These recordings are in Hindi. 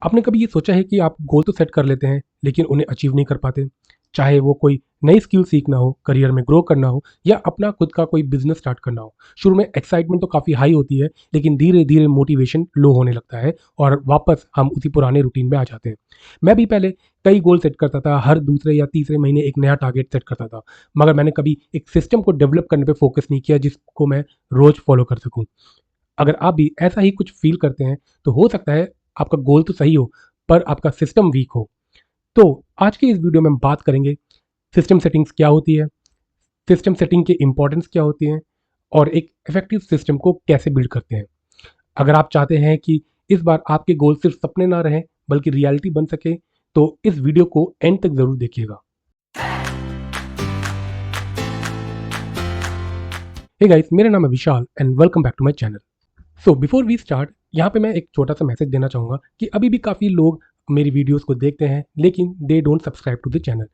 आपने कभी ये सोचा है कि आप गोल तो सेट कर लेते हैं लेकिन उन्हें अचीव नहीं कर पाते? चाहे वो कोई नई स्किल सीखना हो, करियर में ग्रो करना हो या अपना खुद का कोई बिजनेस स्टार्ट करना हो। शुरू में एक्साइटमेंट तो काफ़ी हाई होती है, लेकिन धीरे धीरे मोटिवेशन लो होने लगता है और वापस हम उसी पुराने रूटीन में आ जाते हैं। मैं भी पहले कई गोल सेट करता था, हर दूसरे या तीसरे महीने एक नया टारगेट सेट करता था, मगर मैंने कभी एक सिस्टम को डेवलप करने पर फोकस नहीं किया जिसको मैं रोज फॉलो कर सकूं। अगर आप भी ऐसा ही कुछ फील करते हैं तो हो सकता है आपका गोल तो सही हो पर आपका सिस्टम वीक हो। तो आज के इस वीडियो में हम बात करेंगे सिस्टम सेटिंग्स क्या होती है, सिस्टम सेटिंग की इंपॉर्टेंस क्या होती है और एक इफेक्टिव सिस्टम को कैसे बिल्ड करते हैं। अगर आप चाहते हैं कि इस बार आपके गोल सिर्फ सपने ना रहें बल्कि रियलिटी बन सके तो इस वीडियो को एंड तक जरूर देखिएगा। हे गाइस, मेरा नाम है Vishal and welcome back to my channel. So before we start, यहाँ पे मैं एक छोटा सा मैसेज देना चाहूँगा कि अभी भी काफ़ी लोग मेरी वीडियोस को देखते हैं लेकिन they don't subscribe to the channel.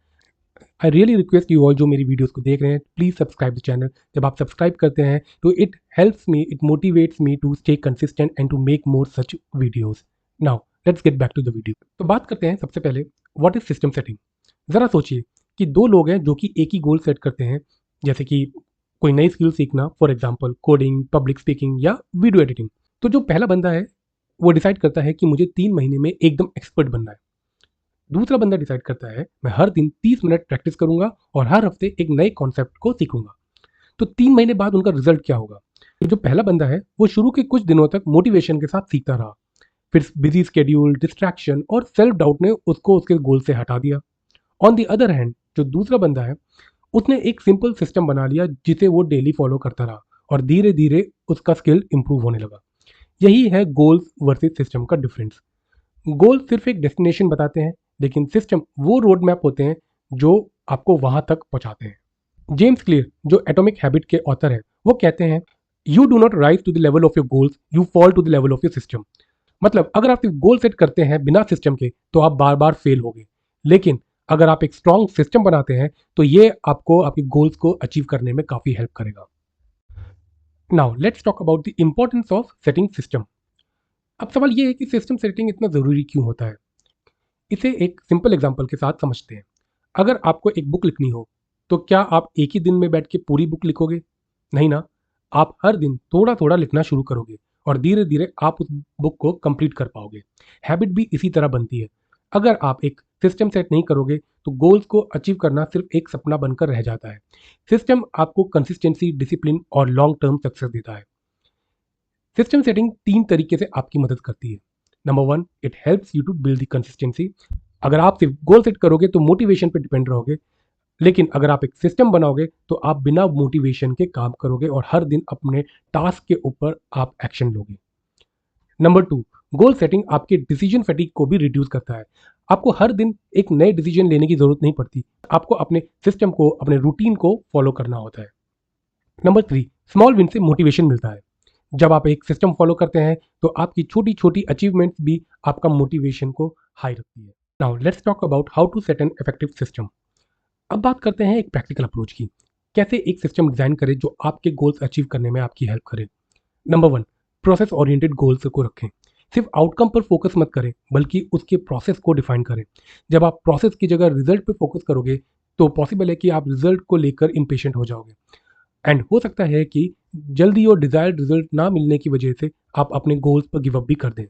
I really request you all जो मेरी वीडियोस को देख रहे हैं, प्लीज़ सब्सक्राइब द चैनल। जब आप सब्सक्राइब करते हैं तो it helps me, it motivates me to stay consistent and to make more such videos. Now let's get back to the video. तो बात करते हैं सबसे पहले, व्हाट इज सिस्टम सेटिंग। ज़रा सोचिए कि दो लोग हैं जो कि एक ही गोल सेट करते हैं, जैसे कि कोई नई स्किल सीखना, for example coding, public speaking या वीडियो एडिटिंग। तो जो पहला बंदा है वो डिसाइड करता है कि मुझे 3 महीने में एकदम एक्सपर्ट बनना है। दूसरा बंदा डिसाइड करता है मैं हर दिन 30 मिनट प्रैक्टिस करूंगा और हर हफ्ते एक नए कॉन्सेप्ट को सीखूंगा। तो 3 महीने बाद उनका रिजल्ट क्या होगा? जो पहला बंदा है वो शुरू के कुछ दिनों तक मोटिवेशन के साथ सीखता रहा, फिर बिजी स्केड्यूल, डिस्ट्रैक्शन और सेल्फ डाउट ने उसको उसके गोल से हटा दिया। ऑन दी अदर हैंड, जो दूसरा बंदा है उसने एक सिंपल सिस्टम बना लिया जिसे वो डेली फॉलो करता रहा और धीरे धीरे उसका स्किल इंप्रूव होने लगा। यही है गोल्स वर्सेस सिस्टम का डिफरेंस। गोल सिर्फ एक डेस्टिनेशन बताते हैं लेकिन सिस्टम वो रोड मैप होते हैं जो आपको वहां तक पहुंचाते हैं। जेम्स क्लियर, जो एटॉमिक हैबिट के ऑथर हैं, वो कहते हैं you do not rise to the level of your goals, you fall to the level of your system. मतलब अगर आप सिर्फ गोल सेट करते हैं बिना सिस्टम के तो आप बार बार फेल होगे, लेकिन अगर आप एक स्ट्रॉन्ग सिस्टम बनाते हैं तो ये आपको आपके गोल्स को अचीव करने में काफी हेल्प करेगा। Now let's talk about the importance of setting system. अब सवाल ये है कि सिस्टम सेटिंग इतना ज़रूरी क्यों होता है। इसे एक सिंपल एग्जांपल के साथ समझते हैं। अगर आपको एक बुक लिखनी हो तो क्या आप एक ही दिन में बैठ के पूरी बुक लिखोगे? नहीं ना। आप हर दिन थोड़ा थोड़ा लिखना शुरू करोगे और धीरे धीरे आप उस बुक को कंप्लीट कर पाओगे। हैबिट भी इसी तरह बनती है। अगर आप एक सिस्टम सेट नहीं करोगे तो गोल्स को अचीव करना सिर्फ एक सपना बनकर रह जाता है। सिस्टम आपको कंसिस्टेंसी, डिसिप्लिन और लॉन्ग टर्म सक्सेस देता है। सिस्टम सेटिंग 3 तरीके से आपकी मदद करती है। Number 1, it helps you to build the consistency. अगर आप सिर्फ गोल सेट करोगे तो मोटिवेशन पे डिपेंड रहोगे, लेकिन अगर आप एक सिस्टम बनाओगे तो आप बिना मोटिवेशन के काम करोगे और हर दिन अपने टास्क के ऊपर आप एक्शन लोगे। नंबर 2, गोल सेटिंग आपके डिसीजन फैटिग को भी रिड्यूस करता है। आपको हर दिन एक नए डिसीजन लेने की जरूरत नहीं पड़ती, आपको अपने सिस्टम को, अपने रूटीन को फॉलो करना होता है। नंबर 3, स्मॉल विन से मोटिवेशन मिलता है। जब आप एक सिस्टम फॉलो करते हैं तो आपकी छोटी छोटी अचीवमेंट्स भी आपका मोटिवेशन को हाई रखती है। Now let's talk about how to set an effective system. अब बात करते हैं एक प्रैक्टिकल अप्रोच की। कैसे एक सिस्टम डिजाइन करें जो आपके गोल्स अचीव करने में आपकी हेल्प करे। नंबर 1, प्रोसेस ओरिएंटेड गोल्स को रखें। सिर्फ आउटकम पर फोकस मत करें बल्कि उसके प्रोसेस को डिफाइन करें। जब आप प्रोसेस की जगह रिजल्ट पर फोकस करोगे तो पॉसिबल है कि आप रिजल्ट को लेकर इम्पेशेंट हो जाओगे एंड हो सकता है कि जल्दी और डिजायर्ड रिजल्ट ना मिलने की वजह से आप अपने गोल्स पर गिव अप भी कर दें।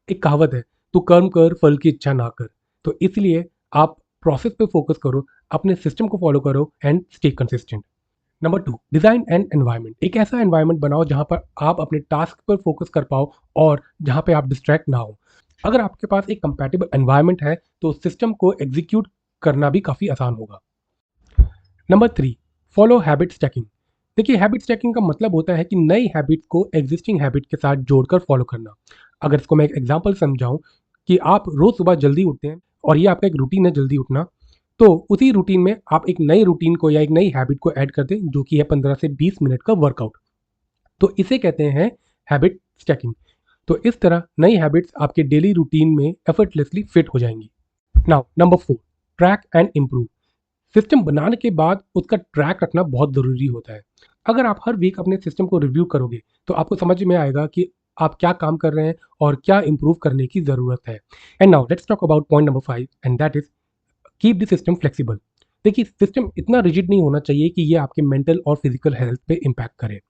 एक कहावत है, तू कर्म कर फल की इच्छा ना कर। तो इसलिए आप प्रोसेस पे फोकस करो, अपने सिस्टम को फॉलो करो and stay consistent. Number 2, design and environment. एक ऐसा एनवायरनमेंट बनाओ जहां पर आप अपने टास्क पर फोकस कर पाओ और जहां पे आप डिस्ट्रैक्ट ना हो। अगर आपके पास एक कंपैटिबल एनवायरनमेंट है तो सिस्टम को एग्जीक्यूट करना भी काफ़ी आसान होगा। Number 3, follow habit stacking. देखिए, हैबिट स्टैकिंग का मतलब होता है कि नई हैबिट को एग्जिस्टिंग हैबिट के साथ जोड़कर फॉलो करना। अगर इसको मैं एक एग्जांपल समझाऊं कि आप रोज सुबह जल्दी उठते हैं और ये आपका एक रूटीन है जल्दी उठना, तो उसी रूटीन में आप एक नई रूटीन को या एक नई हैबिट को ऐड कर दें जो कि है 15 से 20 मिनट का वर्कआउट। तो इसे कहते हैं हैबिट स्टैकिंग। तो इस तरह नई हैबिट्स आपके डेली रूटीन में एफर्टलेसली फिट हो जाएंगी। Now number 4, track and improve. System बनाने के बाद उसका ट्रैक रखना बहुत ज़रूरी होता है। अगर आप हर वीक अपने सिस्टम को रिव्यू करोगे तो आपको समझ में आएगा कि आप क्या काम कर रहे हैं और क्या इंप्रूव करने की ज़रूरत है। And now let's talk about point number 5 and that is keep the system flexible. देखिए, सिस्टम इतना रिजिड नहीं होना चाहिए कि ये आपके मेंटल और फिजिकल हेल्थ पे इम्पैक्ट करे।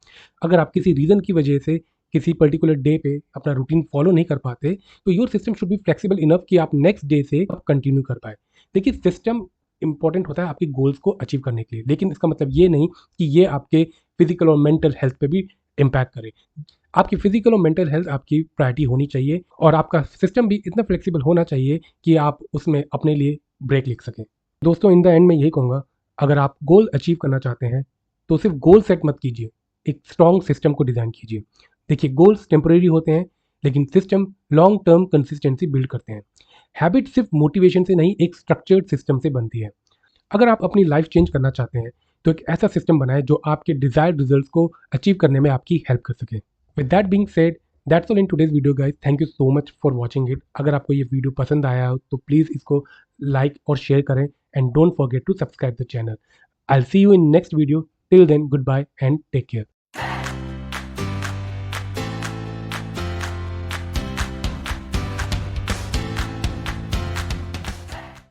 अगर आप किसी रीज़न की वजह से किसी पर्टिकुलर डे पे अपना रूटीन फॉलो नहीं कर पाते, तो your system should be flexible enough कि आप नेक्स्ट डे से आप कंटिन्यू कर पाए। देखिए, सिस्टम इंपॉर्टेंट होता है आपके गोल्स को अचीव करने के लिए, लेकिन इसका मतलब ये नहीं कि ये आपके फिजिकल और मेंटल हेल्थ पे भी इम्पैक्ट करे। आपकी फिजिकल और मेंटल हेल्थ आपकी प्रायोरिटी होनी चाहिए और आपका सिस्टम भी इतना फ्लेक्सिबल होना चाहिए कि आप उसमें अपने लिए ब्रेक लिख सकें। दोस्तों, इन द एंड मैं यही कहूँगा, अगर आप गोल अचीव करना चाहते हैं तो सिर्फ गोल सेट मत कीजिए, एक स्ट्रॉन्ग सिस्टम को डिज़ाइन कीजिए। देखिए, गोल्स टेम्परेरी होते हैं, लेकिन system long term consistency build करते हैं। हैबिट सिर्फ मोटिवेशन से नहीं, एक स्ट्रक्चर्ड सिस्टम से बनती है। अगर आप अपनी लाइफ चेंज करना चाहते हैं तो एक ऐसा सिस्टम बनाएं जो आपके डिजायर्ड रिजल्ट्स को अचीव करने में आपकी हेल्प कर सके। With that being said, that's all in today's video guys. Thank you so much for watching it. अगर आपको ये वीडियो पसंद आया हो तो प्लीज़ इसको लाइक और शेयर करें and don't forget to subscribe the channel. I will see you in next video. Till then, goodbye and take care.